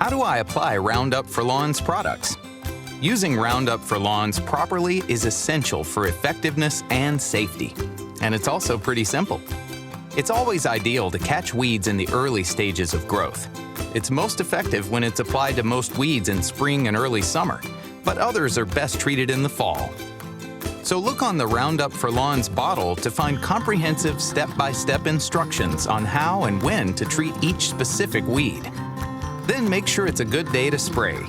How do I apply Roundup for Lawns products? Using Roundup for Lawns properly is essential for effectiveness and safety. And it's also pretty simple. It's always ideal to catch weeds in the early stages of growth. It's most effective when it's applied to most weeds in spring and early summer, but others are best treated in the fall. So look on the Roundup for Lawns bottle to find comprehensive step-by-step instructions on how and when to treat each specific weed. Then make sure it's a good day to spray.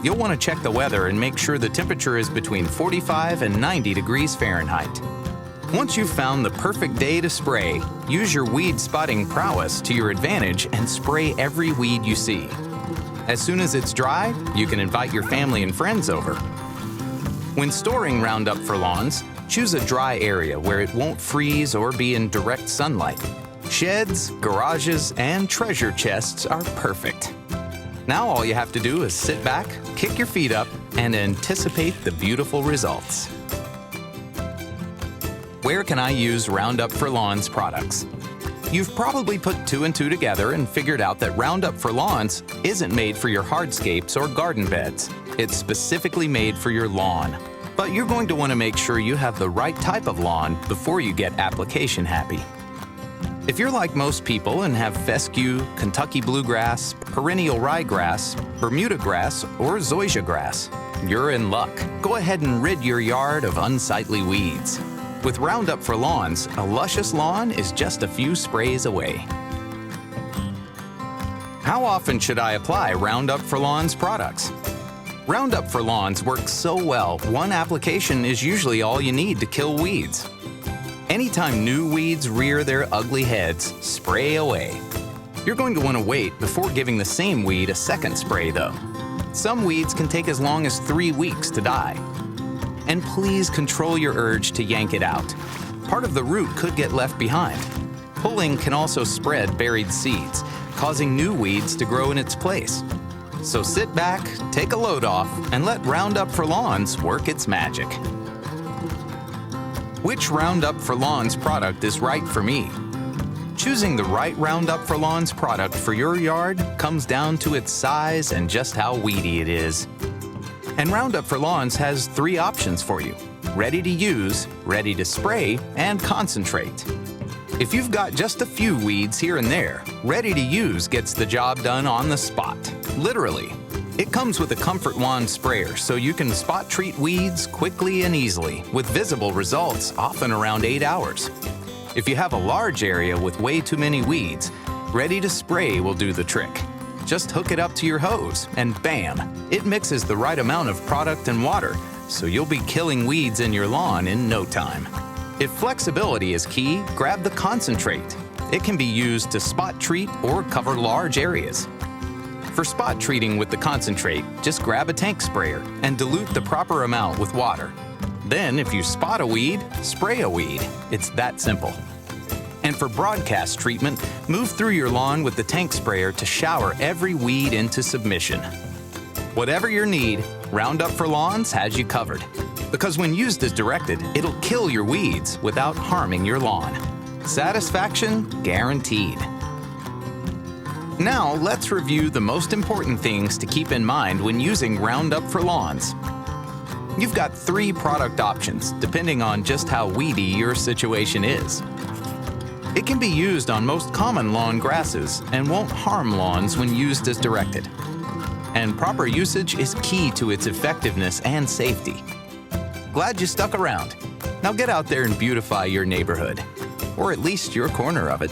You'll want to check the weather and make sure the temperature is between 45 and 90 degrees Fahrenheit. Once you've found the perfect day to spray, use your weed spotting prowess to your advantage and spray every weed you see. As soon as it's dry, you can invite your family and friends over. When storing Roundup for Lawns, choose a dry area where it won't freeze or be in direct sunlight. Sheds, garages, and treasure chests are perfect. Now all you have to do is sit back, kick your feet up, and anticipate the beautiful results. Where can I use Roundup for Lawns products? You've probably put two and two together and figured out that Roundup for Lawns isn't made for your hardscapes or garden beds. It's specifically made for your lawn. But you're going to want to make sure you have the right type of lawn before you get application happy. If you're like most people and have fescue, Kentucky bluegrass, perennial ryegrass, Bermuda grass, or zoysia grass, you're in luck. Go ahead and rid your yard of unsightly weeds. With Roundup for Lawns, a luscious lawn is just a few sprays away. How often should I apply Roundup for Lawns products? Roundup for Lawns works so well, one application is usually all you need to kill weeds. Anytime new weeds rear their ugly heads, spray away. You're going to want to wait before giving the same weed a second spray though. Some weeds can take as long as 3 weeks to die. And please control your urge to yank it out. Part of the root could get left behind. Pulling can also spread buried seeds, causing new weeds to grow in its place. So sit back, take a load off, and let Roundup for Lawns work its magic. Which Roundup for Lawns product is right for me? Choosing the right Roundup for Lawns product for your yard comes down to its size and just how weedy it is. And Roundup for Lawns has 3 options for you: ready to use, ready to spray, and concentrate. If you've got just a few weeds here and there, ready to use gets the job done on the spot, literally. It comes with a Comfort Wand sprayer so you can spot treat weeds quickly and easily, with visible results often around 8 hours. If you have a large area with way too many weeds, ready to spray will do the trick. Just hook it up to your hose and bam, it mixes the right amount of product and water, so you'll be killing weeds in your lawn in no time. If flexibility is key, grab the concentrate. It can be used to spot treat or cover large areas. For spot treating with the concentrate, just grab a tank sprayer and dilute the proper amount with water. Then, if you spot a weed, spray a weed. It's that simple. And for broadcast treatment, move through your lawn with the tank sprayer to shower every weed into submission. Whatever your need, Roundup for Lawns has you covered. Because when used as directed, it'll kill your weeds without harming your lawn. Satisfaction guaranteed. Now, let's review the most important things to keep in mind when using Roundup for Lawns. You've got 3 product options, depending on just how weedy your situation is. It can be used on most common lawn grasses and won't harm lawns when used as directed. And proper usage is key to its effectiveness and safety. Glad you stuck around. Now get out there and beautify your neighborhood, or at least your corner of it.